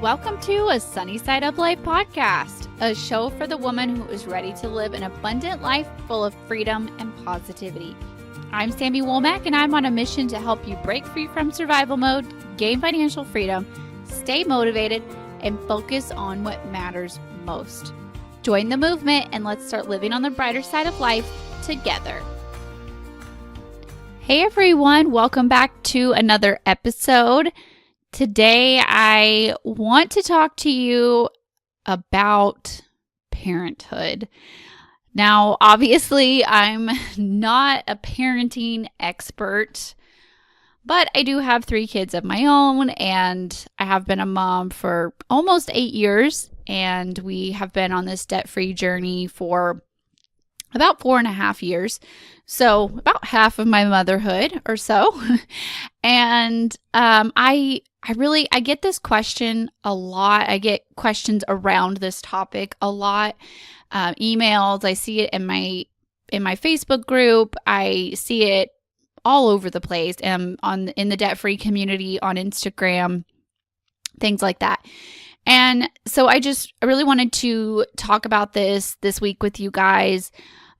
Welcome to a Sunny Side Up Life podcast, a show for the woman who is ready to live an abundant life full of freedom and positivity. I'm Sammy Womack, and I'm on a mission to help you break free from survival mode, gain financial freedom, stay motivated, and focus on what matters most. Join the movement and let's start living on the brighter side of life together. Hey everyone, welcome back to another episode. Today, I want to talk to you about parenthood. Now, obviously, I'm not a parenting expert, but I do have 3 kids of my own, and I have been a mom for almost 8 years, and we have been on this debt-free journey for about 4.5 years. So about half of my motherhood or so. And I get this question a lot. I get questions around this topic a lot. Emails, I see it in my Facebook group. I see it all over the place in the debt-free community on Instagram, things like that. And so I really wanted to talk about this week with you guys.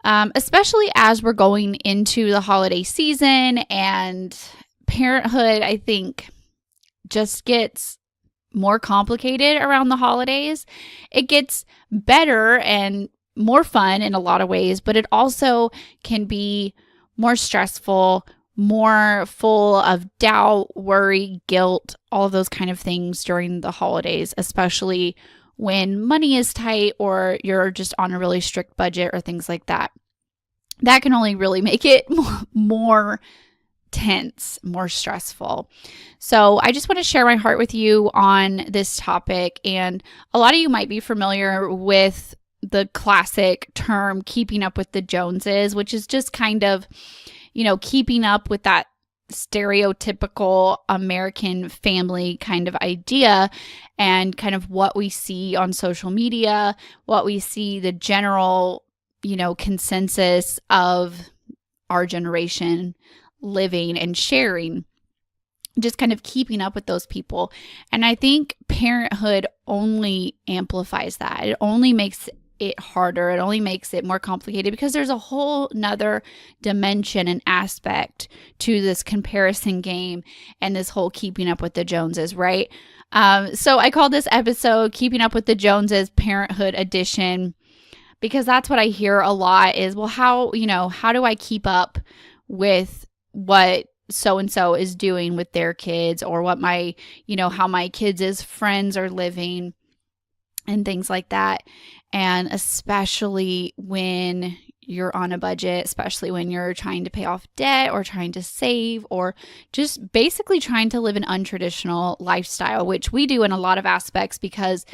Especially as we're going into the holiday season, and parenthood, I think, just gets more complicated around the holidays. It gets better and more fun in a lot of ways, but it also can be more stressful, more full of doubt, worry, guilt, all of those kind of things during the holidays, especially when money is tight or you're just on a really strict budget or things like that. That can only really make it more tense, more stressful. So I just want to share my heart with you on this topic. And a lot of you might be familiar with the classic term, keeping up with the Joneses, which is just kind of, keeping up with that stereotypical American family kind of idea, and kind of what we see on social media, what we see the general, consensus of our generation living and sharing, just kind of keeping up with those people. And I think parenthood only amplifies that. It only makes it harder. It only makes it more complicated because there's a whole nother dimension and aspect to this comparison game and this whole keeping up with the Joneses, right? So I called this episode Keeping Up with the Joneses Parenthood Edition, because that's what I hear a lot is, well, how do I keep up with what so-and-so is doing with their kids, or what my, how my kids' friends are living and things like that. And especially when you're on a budget, especially when you're trying to pay off debt or trying to save, or just basically trying to live an untraditional lifestyle, which we do in a lot of aspects because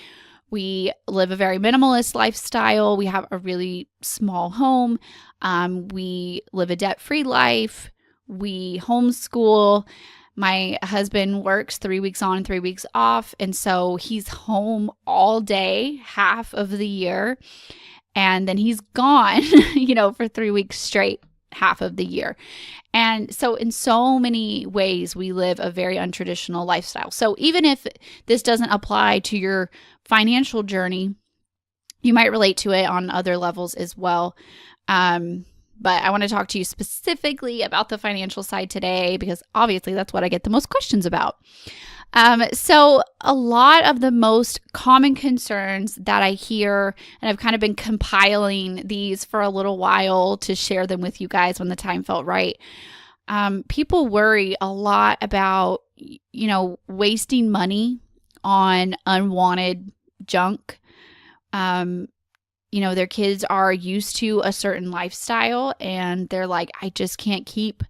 we live a very minimalist lifestyle. We have a really small home. We live a debt-free life. We homeschool. My husband works 3 weeks on, 3 weeks off. And so he's home all day, half of the year. And then he's gone, for 3 weeks straight, half of the year. And so in so many ways, we live a very untraditional lifestyle. So even if this doesn't apply to your financial journey, you might relate to it on other levels as well. But I want to talk to you specifically about the financial side today, because obviously that's what I get the most questions about. So a lot of the most common concerns that I hear, and I've kind of been compiling these for a little while to share them with you guys when the time felt right. People worry a lot about, wasting money on unwanted junk. Their kids are used to a certain lifestyle, and they're like, I just can't keep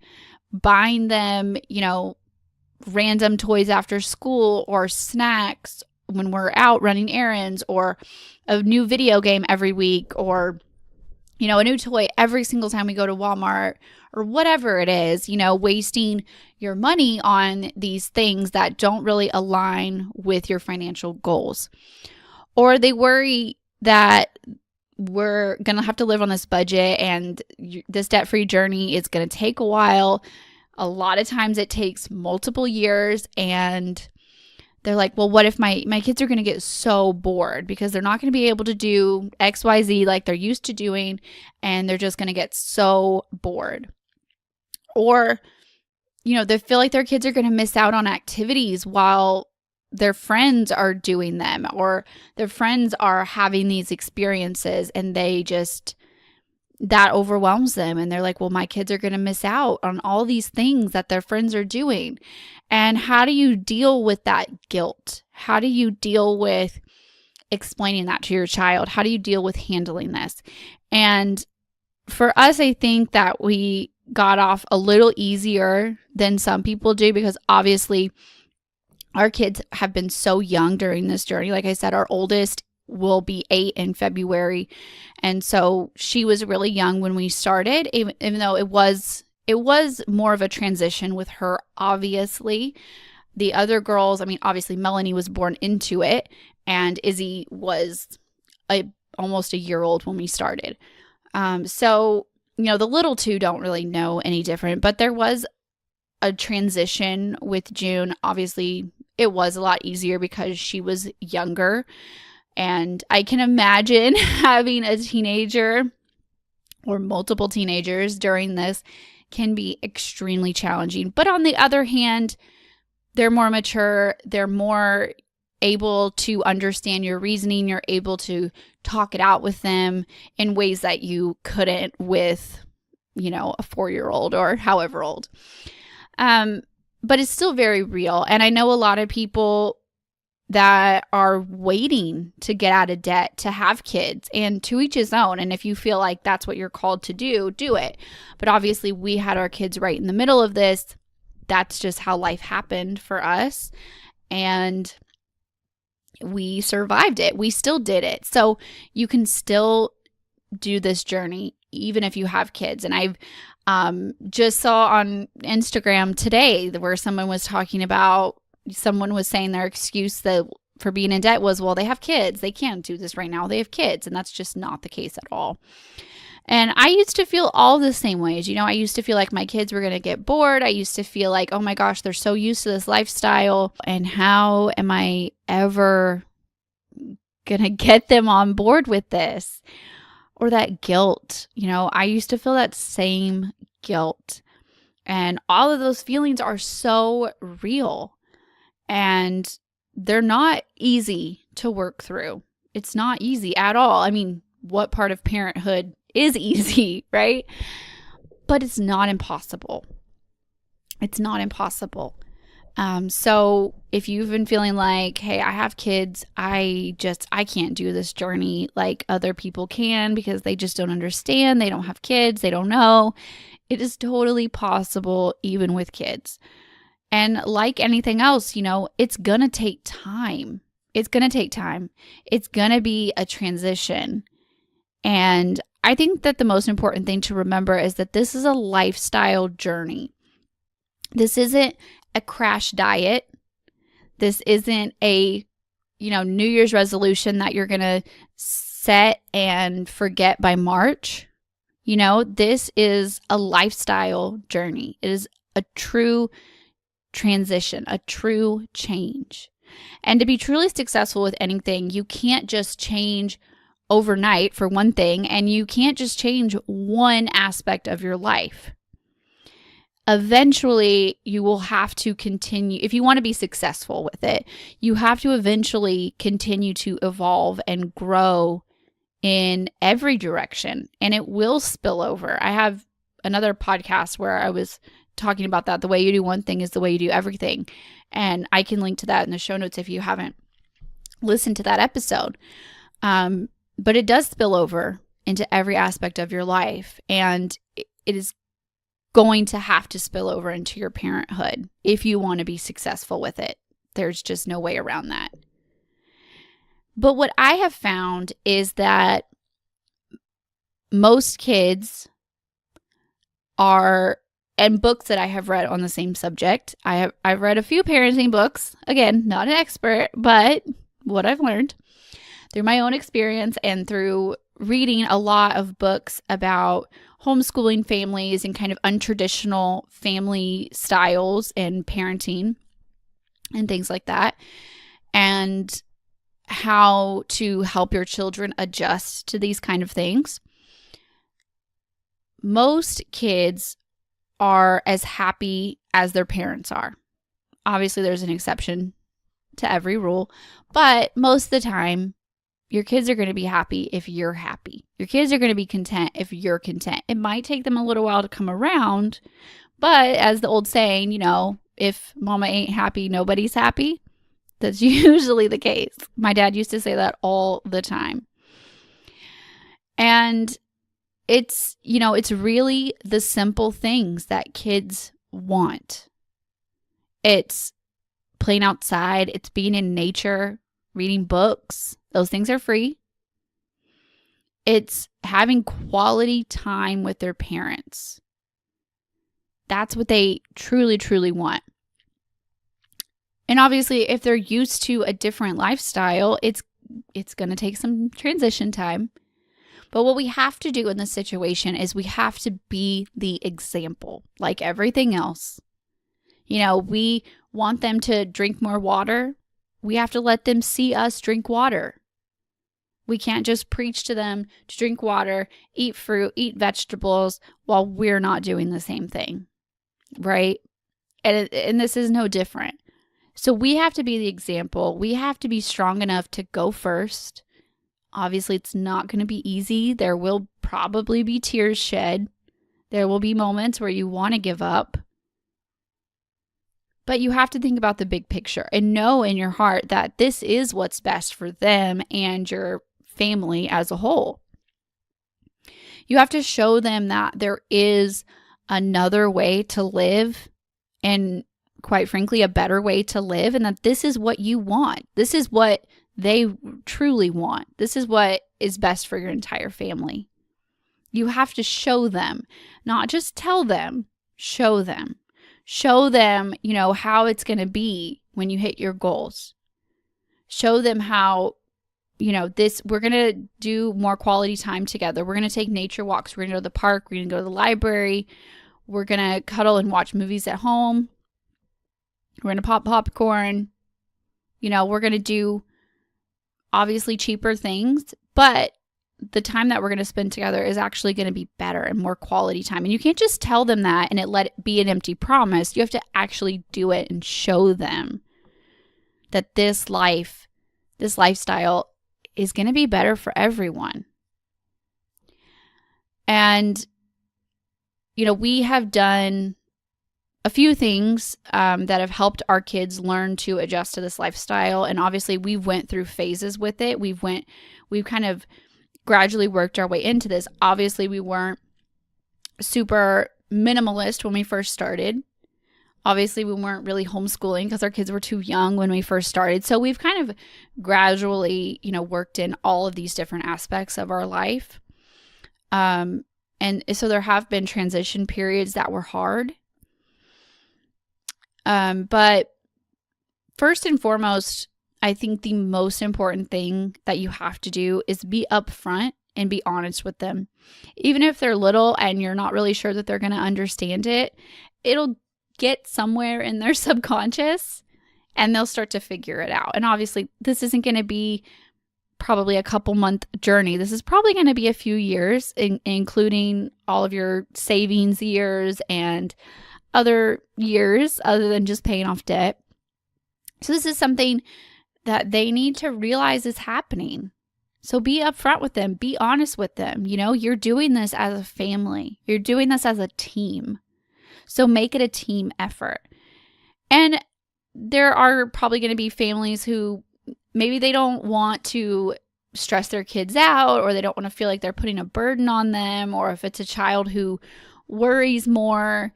buying them, random toys after school, or snacks when we're out running errands, or a new video game every week, or, a new toy every single time we go to Walmart, or whatever it is, wasting your money on these things that don't really align with your financial goals. Or they worry that we're going to have to live on this budget, and this debt-free journey is going to take a while. A lot of times it takes multiple years, and they're like, well, what if my kids are going to get so bored because they're not going to be able to do XYZ like they're used to doing, and they're just going to get so bored. Or, they feel like their kids are going to miss out on activities while their friends are doing them, or their friends are having these experiences, and that overwhelms them. And they're like, well, my kids are going to miss out on all these things that their friends are doing. And how do you deal with that guilt? How do you deal with explaining that to your child? How do you deal with handling this? And for us, I think that we got off a little easier than some people do, because obviously our kids have been so young during this journey. Like I said, our oldest will be 8 in February. And so she was really young when we started, even though it was more of a transition with her, obviously. The other girls, obviously Melanie was born into it, and Izzy was almost a year old when we started. So, the little two don't really know any different, but there was a transition with June. Obviously, it was a lot easier because she was younger. And I can imagine having a teenager or multiple teenagers during this can be extremely challenging. But on the other hand, they're more mature. They're more able to understand your reasoning. You're able to talk it out with them in ways that you couldn't with, a 4-year-old or however old. But it's still very real. And I know a lot of people that are waiting to get out of debt to have kids, and to each his own. And if you feel like that's what you're called to do it. But obviously we had our kids right in the middle of this. That's just how life happened for us. And we survived it. We still did it. So you can still do this journey even if you have kids. And I've just saw on Instagram today where someone was saying their excuse for being in debt was, well, they have kids. They can't do this right now. They have kids. And that's just not the case at all. And I used to feel all the same ways. I used to feel like my kids were going to get bored. I used to feel like, oh my gosh, they're so used to this lifestyle. And how am I ever going to get them on board with this? Or that guilt. I used to feel that same guilt. And all of those feelings are so real. And they're not easy to work through. It's not easy at all. What part of parenthood is easy, right? But it's not impossible. It's not impossible. So if you've been feeling like, hey, I have kids, I can't do this journey like other people can because they just don't understand. They don't have kids. They don't know. It is totally possible even with kids. And like anything else, it's going to take time. It's going to take time. It's going to be a transition. And I think that the most important thing to remember is that this is a lifestyle journey. This isn't a crash diet. This isn't a, New Year's resolution that you're going to set and forget by March. This is a lifestyle journey. It is a true transition, a true change. And to be truly successful with anything, you can't just change overnight, for one thing, and you can't just change one aspect of your life. Eventually, you will have to continue. If you want to be successful with it, you have to eventually continue to evolve and grow in every direction, and it will spill over. I have another podcast where I was talking about that. The way you do one thing is the way you do everything. And I can link to that in the show notes if you haven't listened to that episode. But it does spill over into every aspect of your life. And it is going to have to spill over into your parenthood if you want to be successful with it. There's just no way around that. But what I have found is that most kids and books that I have read on the same subject. I've read a few parenting books. Again, not an expert, but what I've learned through my own experience and through reading a lot of books about homeschooling families and kind of untraditional family styles and parenting and things like that. and how to help your children adjust to these kind of things. Most kids are as happy as their parents are. Obviously, there's an exception to every rule, but most of the time, your kids are going to be happy if you're happy. Your kids are going to be content if you're content. It might take them a little while to come around, but as the old saying, if mama ain't happy, nobody's happy. That's usually the case. My dad used to say that all the time. And it's really the simple things that kids want. It's playing outside. It's being in nature, reading books. Those things are free. It's having quality time with their parents. That's what they truly, truly want. And obviously, if they're used to a different lifestyle, it's going to take some transition time. But what we have to do in this situation is we have to be the example, like everything else. We want them to drink more water. We have to let them see us drink water. We can't just preach to them to drink water, eat fruit, eat vegetables while we're not doing the same thing, right? And this is no different. So we have to be the example. We have to be strong enough to go first. Obviously, it's not going to be easy. There will probably be tears shed. There will be moments where you want to give up. But you have to think about the big picture and know in your heart that this is what's best for them and your family as a whole. You have to show them that there is another way to live, and quite frankly, a better way to live, and that this is what you want. This is what they truly want. This is what is best for your entire family. You have to show them, not just tell them, show them. Show them, how it's going to be when you hit your goals. Show them how, we're going to do more quality time together. We're going to take nature walks. We're going to go to the park. We're going to go to the library. We're going to cuddle and watch movies at home. We're going to pop popcorn. We're going to do obviously cheaper things, but the time that we're going to spend together is actually going to be better and more quality time. And you can't just tell them that and let it be an empty promise. You have to actually do it and show them that this lifestyle is going to be better for everyone. And, we have done a few things that have helped our kids learn to adjust to this lifestyle. And obviously we went through phases with it. We've kind of gradually worked our way into this. Obviously, we weren't super minimalist when we first started. Obviously, we weren't really homeschooling because our kids were too young when we first started. So we've kind of gradually, worked in all of these different aspects of our life. And so there have been transition periods that were hard. But first and foremost, I think the most important thing that you have to do is be upfront and be honest with them. Even if they're little and you're not really sure that they're going to understand it, it'll get somewhere in their subconscious and they'll start to figure it out. And obviously, this isn't going to be probably a couple month journey. This is probably going to be a few years, including all of your savings years and other years other than just paying off debt. So this is something that they need to realize is happening. So be upfront with them. Be honest with them. You're doing this as a family. You're doing this as a team. So make it a team effort. And there are probably going to be families who maybe they don't want to stress their kids out, or they don't want to feel like they're putting a burden on them, or if it's a child who worries more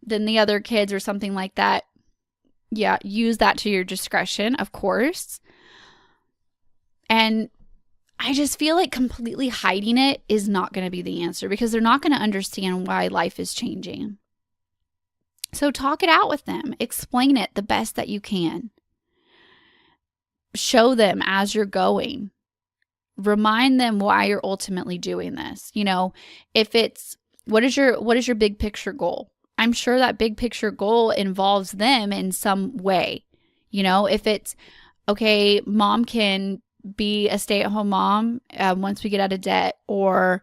than the other kids or something like that. Yeah, use that to your discretion, of course. And I just feel like completely hiding it is not going to be the answer, because they're not going to understand why life is changing. So talk it out with them. Explain it the best that you can. Show them as you're going. Remind them why you're ultimately doing this. If it's, what is your big picture goal? I'm sure that big picture goal involves them in some way. If it's, okay, mom can be a stay-at-home mom once we get out of debt, or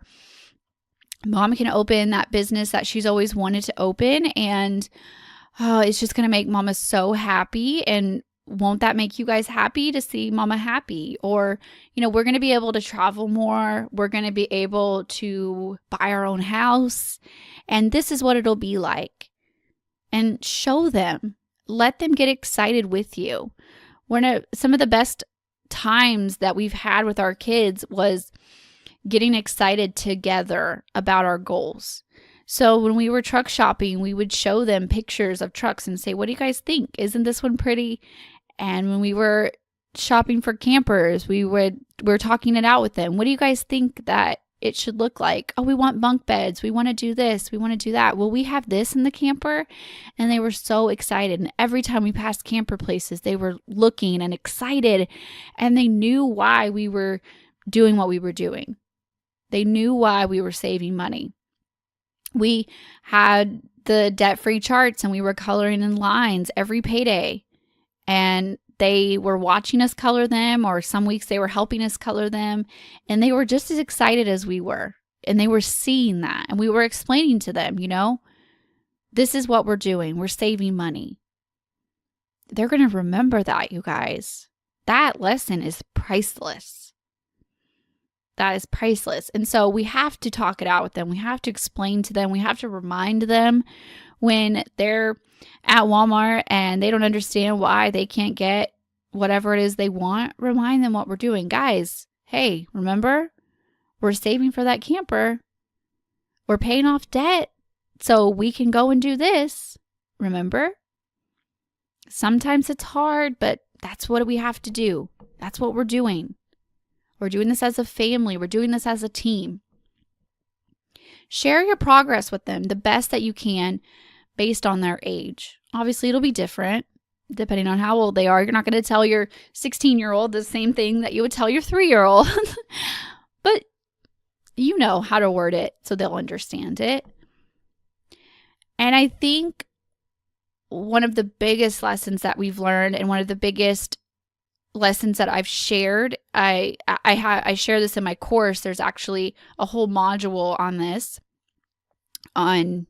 mom can open that business that she's always wanted to open, and it's just going to make mama so happy. And won't that make you guys happy to see mama happy? Or, we're going to be able to travel more. We're going to be able to buy our own house. And this is what it'll be like. And show them. Let them get excited with you. Some of the best times that we've had with our kids was getting excited together about our goals. So when we were truck shopping, we would show them pictures of trucks and say, what do you guys think? Isn't this one pretty? And when we were shopping for campers, we were talking it out with them. What do you guys think that it should look like? Oh, we want bunk beds. We want to do this. We want to do that. Well, we have this in the camper. And they were so excited. And every time we passed camper places, they were looking and excited. And they knew why we were doing what we were doing. They knew why we were saving money. We had the debt-free charts and we were coloring in lines every payday. And they were watching us color them, or some weeks they were helping us color them. And they were just as excited as we were. And they were seeing that. And we were explaining to them, this is what we're doing. We're saving money. They're going to remember that, you guys. That lesson is priceless. That is priceless. And so we have to talk it out with them. We have to explain to them. We have to remind them when they're at Walmart and they don't understand why they can't get whatever it is they want. Remind them what we're doing. Guys, hey, remember? We're saving for that camper. We're paying off debt so we can go and do this. Remember? Sometimes it's hard, but that's what we have to do. That's what we're doing. We're doing this as a family. We're doing this as a team. Share your progress with them the best that you can based on their age. Obviously, it'll be different depending on how old they are. You're not going to tell your 16-year-old the same thing that you would tell your 3-year-old. But you know how to word it so they'll understand it. And I think one of the biggest lessons that we've learned, and one of the biggest lessons that I've shared, I share this in my course. There's actually a whole module on this, on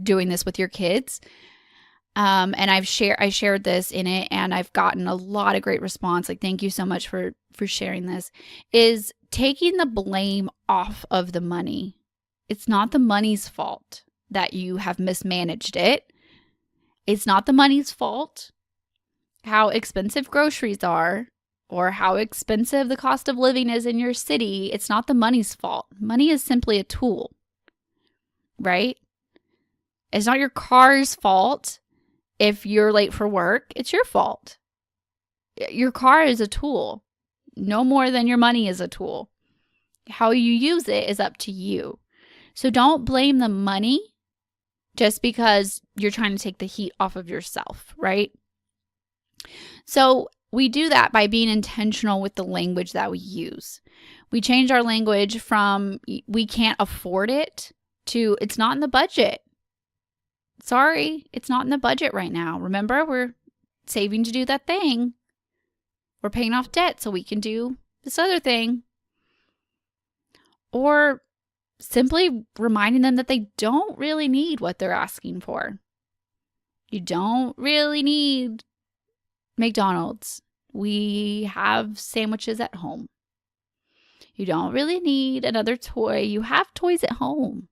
doing this with your kids, and I shared this in it, and I've gotten a lot of great response. Like, thank you so much for sharing this. Is taking the blame off of the money. It's not the money's fault that you have mismanaged it. It's not the money's fault how expensive groceries are, or how expensive the cost of living is in your city. It's not the money's fault. Money is simply a tool, right? It's not your car's fault if you're late for work. It's your fault. Your car is a tool, no more than your money is a tool. How you use it is up to you. So don't blame the money just because you're trying to take the heat off of yourself, right? So we do that by being intentional with the language that we use. We change our language from we can't afford it to it's not in the budget. Sorry, it's not in the budget right now. Remember, we're saving to do that thing. We're paying off debt so we can do this other thing. Or simply reminding them that they don't really need what they're asking for. You don't really need McDonald's. We have sandwiches at home. You don't really need another toy. You have toys at home.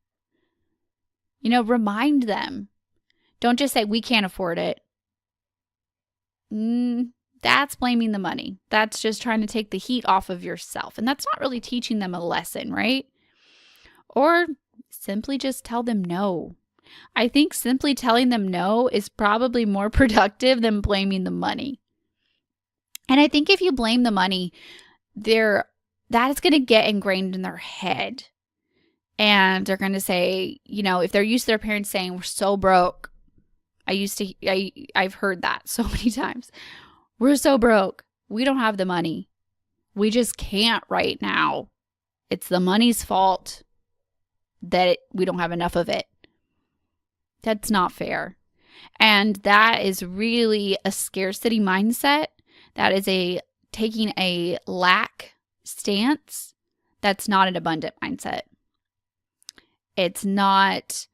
Remind them. Don't just say, we can't afford it. That's blaming the money. That's just trying to take the heat off of yourself. And that's not really teaching them a lesson, right? Or simply just tell them no. I think simply telling them no is probably more productive than blaming the money. And I think if you blame the money, that is going to get ingrained in their head. And they're going to say, if they're used to their parents saying, we're so broke. I've heard that so many times. We're so broke. We don't have the money. We just can't right now. It's the money's fault that we don't have enough of it. That's not fair. And that is really a scarcity mindset That is taking a lack stance. That's not an abundant mindset. It's not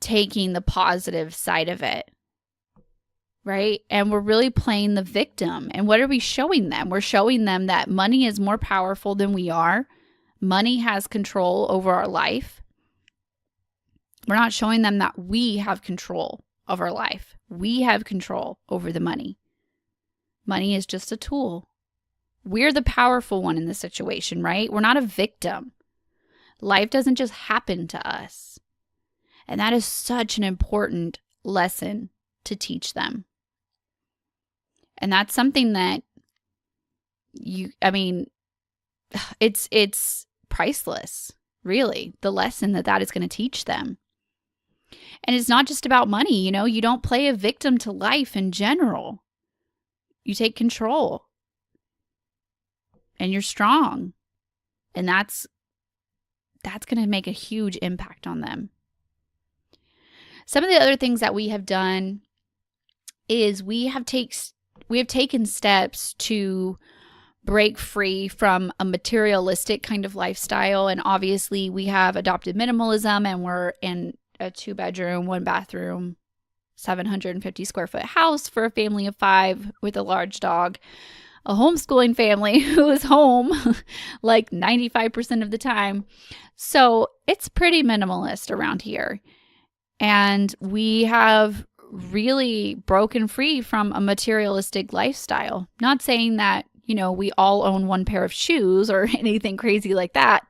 taking the positive side of it, right? And we're really playing the victim. And what are we showing them? We're showing them that money is more powerful than we are. Money has control over our life. We're not showing them that we have control of our life. We have control over the money. Money is just a tool. We're the powerful one in this situation, right? We're not a victim. Life doesn't just happen to us. And that is such an important lesson to teach them. And that's something that it's priceless, really, the lesson that is going to teach them. And it's not just about money, you don't play a victim to life in general. You take control. And you're strong. And that's going to make a huge impact on them. Some of the other things that we have done is we have taken steps to break free from a materialistic kind of lifestyle. And obviously we have adopted minimalism, and we're in a 2-bedroom, 1-bathroom, 750 square foot house for a family of 5 with a large dog, a homeschooling family who is home like 95% of the time. So it's pretty minimalist around here. And we have really broken free from a materialistic lifestyle. Not saying that, we all own one pair of shoes or anything crazy like that.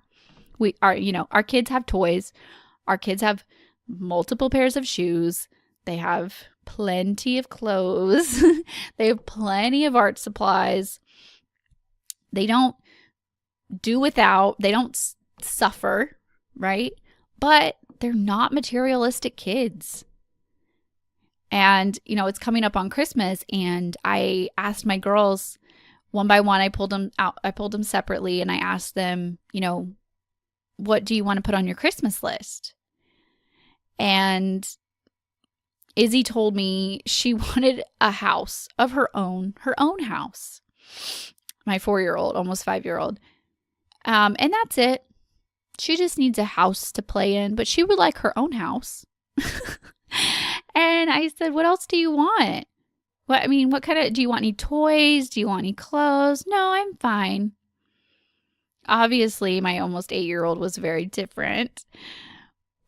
Our kids have toys. Our kids have multiple pairs of shoes. They have plenty of clothes. They have plenty of art supplies. They don't do without. They don't suffer, right? But they're not materialistic kids. And, it's coming up on Christmas, and I asked my girls one by one, I pulled them out. I pulled them separately, and I asked them, what do you want to put on your Christmas list? And Izzy told me she wanted a house of her own house. My 4-year-old, almost 5-year-old. And that's it. She just needs a house to play in, but she would like her own house. And I said, what else do you want? What do you want any toys? Do you want any clothes? No, I'm fine. Obviously, my almost 8-year-old was very different.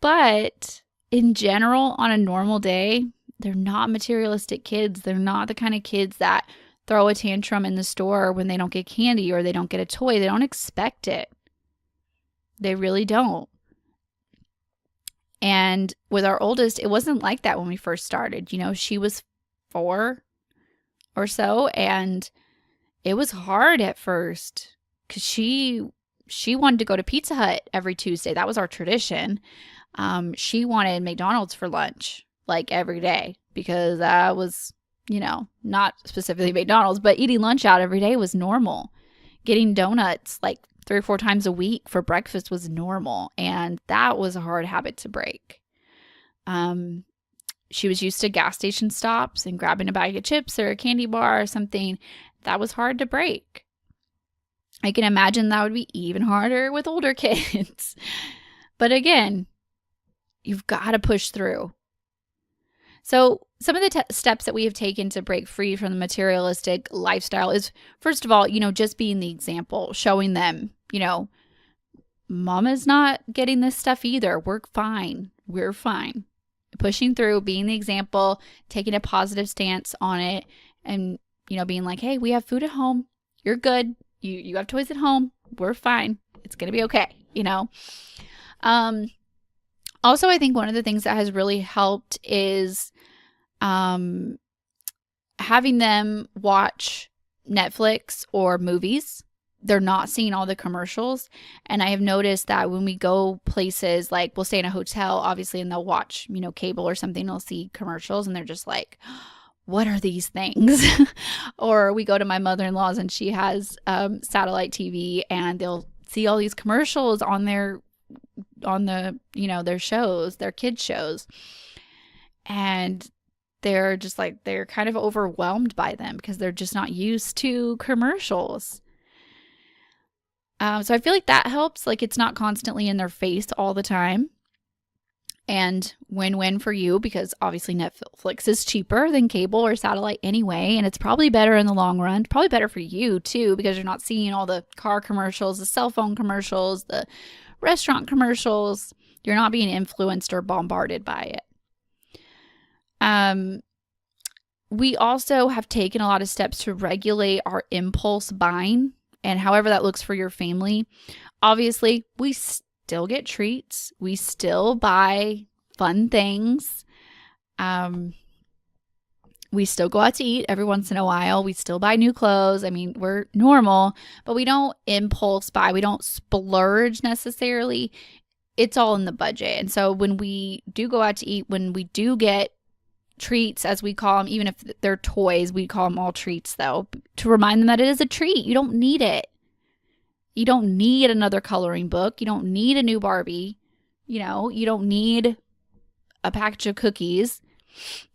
But in general, on a normal day, they're not materialistic kids. They're not the kind of kids that throw a tantrum in the store when they don't get candy or they don't get a toy. They don't expect it. They really don't. And with our oldest, it wasn't like that when we first started. She was 4 or so, and it was hard at first because she wanted to go to Pizza Hut every Tuesday. That was our tradition. She wanted McDonald's for lunch, like every day, because that was, not specifically McDonald's, but eating lunch out every day was normal. Getting donuts like 3 or 4 times a week for breakfast was normal. And that was a hard habit to break. She was used to gas station stops and grabbing a bag of chips or a candy bar or something. That was hard to break. I can imagine that would be even harder with older kids. But again, you've got to push through. So some of the steps that we have taken to break free from the materialistic lifestyle is, first of all, just being the example, showing them, Mama's not getting this stuff either. We're fine. We're fine. Pushing through, being the example, taking a positive stance on it, and, being like, hey, we have food at home. You're good. You have toys at home. We're fine. It's going to be okay, Also, I think one of the things that has really helped is having them watch Netflix or movies. They're not seeing all the commercials. And I have noticed that when we go places, like we'll stay in a hotel, obviously, and they'll watch, cable or something, they'll see commercials and they're just like, what are these things? Or we go to my mother-in-law's and she has satellite TV, and they'll see all these commercials on their shows, their kids shows. And they're just like, they're kind of overwhelmed by them because they're just not used to commercials. So I feel like that helps. Like, it's not constantly in their face all the time. And win-win for you, because obviously Netflix is cheaper than cable or satellite anyway, and it's probably better in the long run. Probably better for you too, because you're not seeing all the car commercials, the cell phone commercials, the restaurant commercials. You're not being influenced or bombarded by it. We also have taken a lot of steps to regulate our impulse buying, and however that looks for your family. Obviously, we still get treats. We still buy fun things. We still go out to eat every once in a while. We still buy new clothes. I mean, we're normal, but we don't impulse buy. We don't splurge necessarily. It's all in the budget. And so when we do go out to eat, when we do get treats, as we call them, even if they're toys, we call them all treats, though, to remind them that it is a treat. You don't need it. You don't need another coloring book. You don't need a new Barbie. You don't need a package of cookies.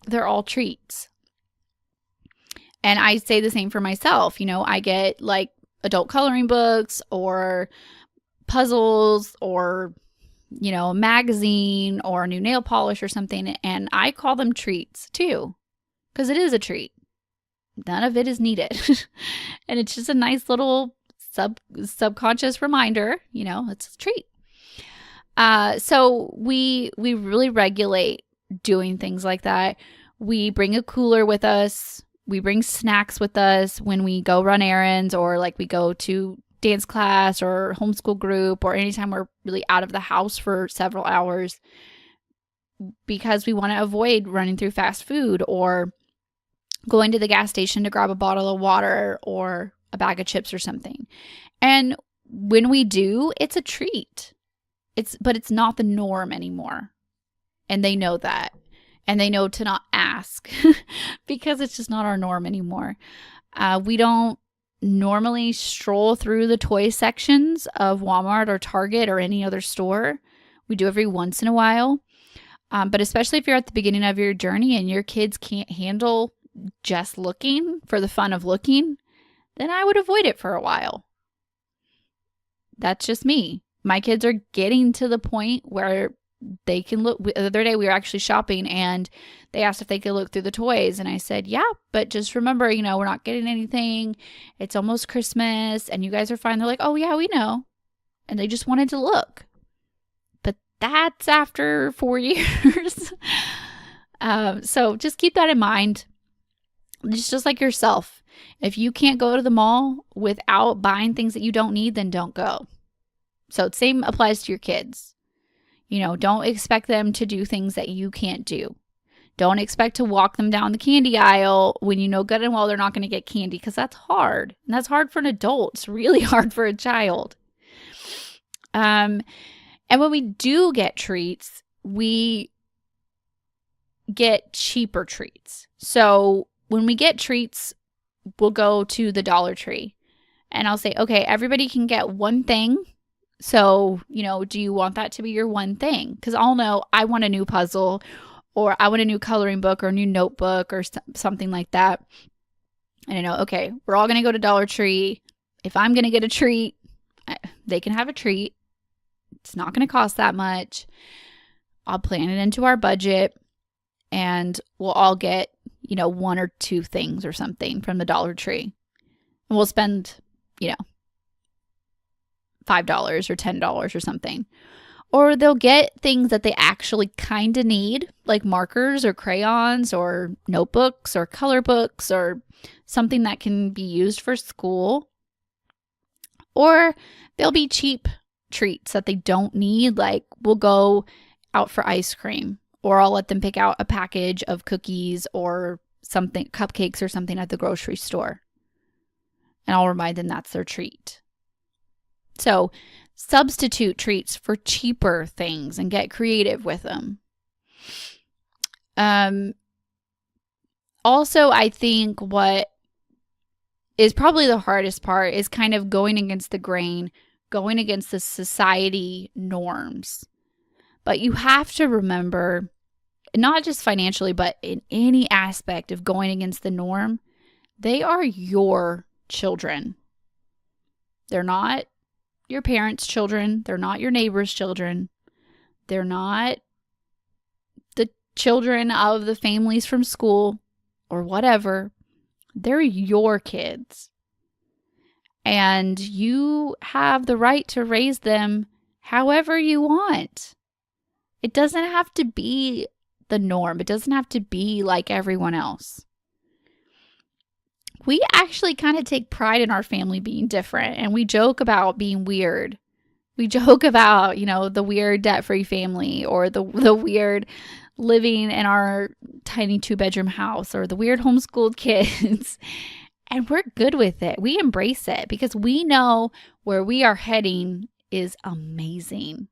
They're all treats. And I say the same for myself. I get like adult coloring books or puzzles or, a magazine or a new nail polish or something. And I call them treats too, because it is a treat. None of it is needed. And it's just a nice little subconscious reminder, it's a treat. So we really regulate doing things like that. We bring a cooler with us. We bring snacks with us when we go run errands, or like we go to dance class or homeschool group, or anytime we're really out of the house for several hours, because we want to avoid running through fast food or going to the gas station to grab a bottle of water or a bag of chips or something. And when we do, it's a treat. But it's not the norm anymore. And they know that. And they know to not ask because it's just not our norm anymore. We don't normally stroll through the toy sections of Walmart or Target or any other store. We do every once in a while. But especially if you're at the beginning of your journey and your kids can't handle just looking for the fun of looking, then I would avoid it for a while. That's just me. My kids are getting to the point where they can look. The other day we were actually shopping and they asked if they could look through the toys. And I said, yeah, but just remember, we're not getting anything. It's almost Christmas and you guys are fine. They're like, oh yeah, we know. And they just wanted to look. But that's after 4 years. So just keep that in mind. Just like yourself. If you can't go to the mall without buying things that you don't need, then don't go. So same applies to your kids. Don't expect them to do things that you can't do. Don't expect to walk them down the candy aisle when you know good and well they're not going to get candy, because that's hard. And that's hard for an adult. It's really hard for a child. And when we do get treats, we get cheaper treats. So when we get treats, we'll go to the Dollar Tree and I'll say, okay, everybody can get one thing. So, do you want that to be your one thing? Because I'll know I want a new puzzle, or I want a new coloring book or a new notebook or something like that. And I know, okay, we're all going to go to Dollar Tree. If I'm going to get a treat, they can have a treat. It's not going to cost that much. I'll plan it into our budget and we'll all get, one or two things or something from the Dollar Tree. And we'll spend, $5 or $10 or something. Or they'll get things that they actually kind of need, like markers or crayons or notebooks or color books or something that can be used for school. Or they'll be cheap treats that they don't need, like we'll go out for ice cream, or I'll let them pick out a package of cookies or something, cupcakes or something at the grocery store. And I'll remind them that's their treat. So substitute treats for cheaper things and get creative with them. Also, I think what is probably the hardest part is kind of going against the grain, going against the society norms. But you have to remember not just financially, but in any aspect of going against the norm, they are your children. They're not your parents' children. They're not your neighbor's children. They're not the children of the families from school or whatever. They're your kids. And you have the right to raise them however you want. It doesn't have to be the norm. It doesn't have to be like everyone else. We actually kind of take pride in our family being different, and we joke about being weird. We joke about, the weird debt-free family, or the weird living in our tiny 2-bedroom house, or the weird homeschooled kids. And we're good with it. We embrace it because we know where we are heading is amazing.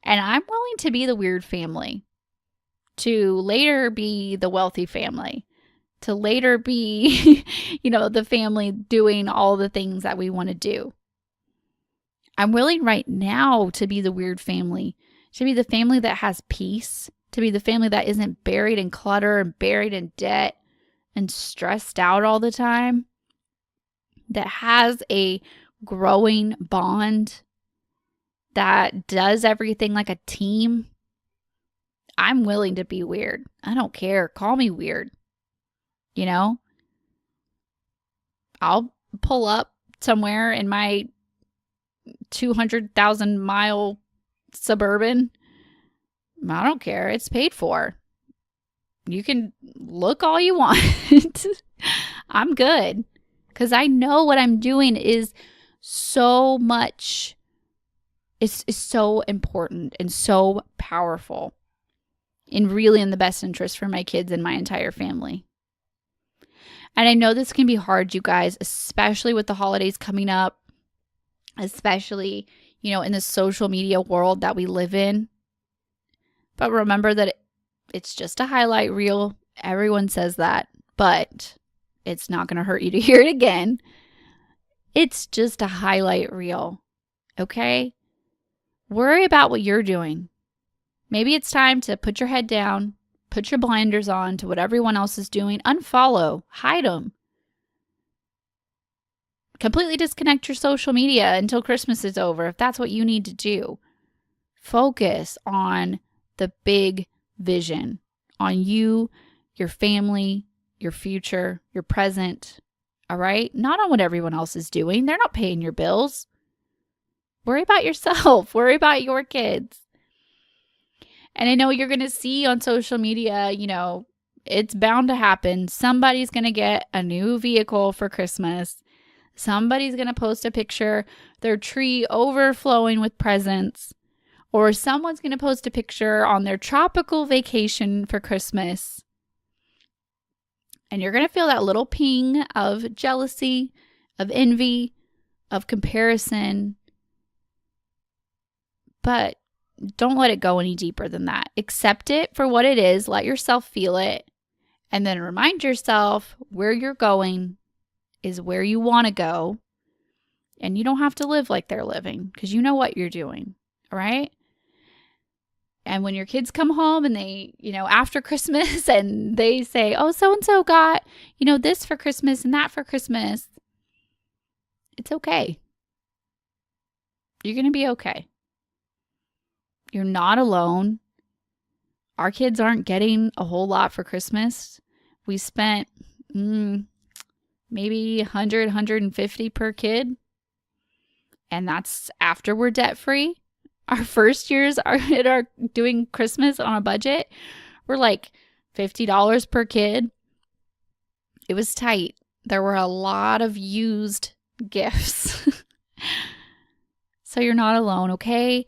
And I'm willing to be the weird family, to later be the wealthy family, to later be, the family doing all the things that we want to do. I'm willing right now to be the weird family, to be the family that has peace, to be the family that isn't buried in clutter and buried in debt and stressed out all the time, that has a growing bond, that does everything like a team. I'm willing to be weird. I don't care. Call me weird. I'll pull up somewhere in my 200,000 mile Suburban. I don't care. It's paid for. You can look all you want. I'm good. Because I know what I'm doing is so much. It's so important and so powerful. And really in the best interest for my kids and my entire family. And I know this can be hard, you guys, especially with the holidays coming up, especially, in the social media world that we live in. But remember that it's just a highlight reel. Everyone says that, but it's not going to hurt you to hear it again. It's just a highlight reel, okay? Worry about what you're doing. Maybe it's time to put your head down, put your blinders on to what everyone else is doing, unfollow, hide them. Completely disconnect your social media until Christmas is over if that's what you need to do. Focus on the big vision, on you, your family, your future, your present, all right? Not on what everyone else is doing. They're not paying your bills. Worry about yourself. Worry about your kids. And I know you're going to see on social media, it's bound to happen. Somebody's going to get a new vehicle for Christmas. Somebody's going to post a picture, their tree overflowing with presents. Or someone's going to post a picture on their tropical vacation for Christmas. And you're going to feel that little ping of jealousy, of envy, of comparison. But don't let it go any deeper than that. Accept it for what it is. Let yourself feel it. And then remind yourself where you're going is where you want to go. And you don't have to live like they're living because you know what you're doing. All right? And when your kids come home and they, after Christmas and they say, oh, so-and-so got, this for Christmas and that for Christmas. It's okay. You're going to be okay. You're not alone. Our kids aren't getting a whole lot for Christmas. We spent maybe 100, 150 per kid. And that's after we're debt free. Our first years are doing Christmas on a budget. We're like $50 per kid. It was tight. There were a lot of used gifts. So you're not alone, okay?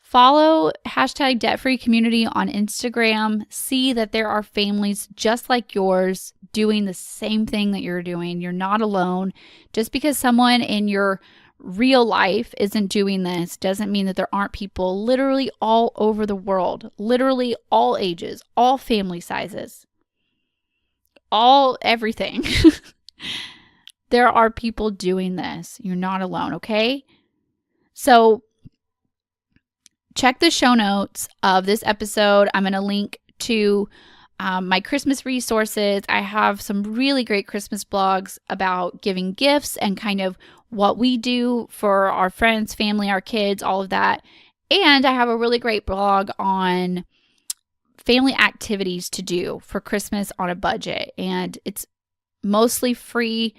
Follow #DebtFreeCommunity on Instagram. See that there are families just like yours doing the same thing that you're doing. You're not alone. Just because someone in your real life isn't doing this doesn't mean that there aren't people literally all over the world, literally all ages, all family sizes, everything. There are people doing this. You're not alone, okay? So check the show notes of this episode. I'm going to link to my Christmas resources. I have some really great Christmas blogs about giving gifts and kind of what we do for our friends, family, our kids, all of that. And I have a really great blog on family activities to do for Christmas on a budget. And it's mostly free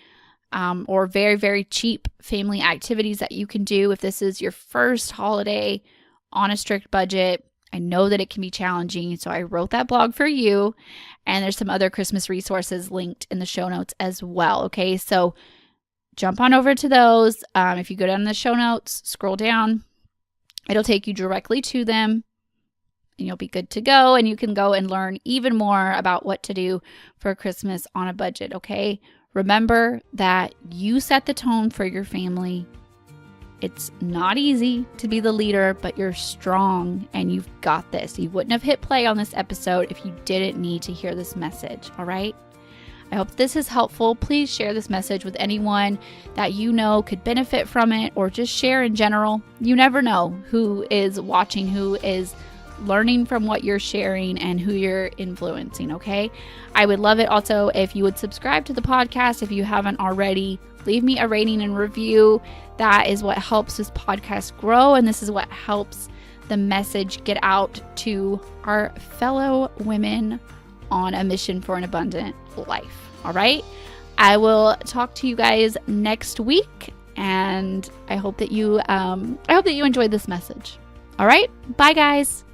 or very, very cheap family activities that you can do if this is your first holiday on a strict budget. I know that it can be challenging, so I wrote that blog for you. And there's some other Christmas resources linked in the show notes as well. Okay, so jump on over to those. If you go down in the show notes, scroll down, it'll take you directly to them and you'll be good to go. And you can go and learn even more about what to do for Christmas on a budget. Okay, remember that you set the tone for your family. It's not easy to be the leader, but you're strong and you've got this. You wouldn't have hit play on this episode if you didn't need to hear this message. All right. I hope this is helpful. Please share this message with anyone that you know could benefit from it, or just share in general. You never know who is watching, who is learning from what you're sharing, and who you're influencing, okay? I would love it also if you would subscribe to the podcast if you haven't already. Leave me a rating and review. That is what helps this podcast grow, and this is what helps the message get out to our fellow women on a mission for an abundant life. All right. I will talk to you guys next week, and I hope that you enjoyed this message. All right. Bye, guys.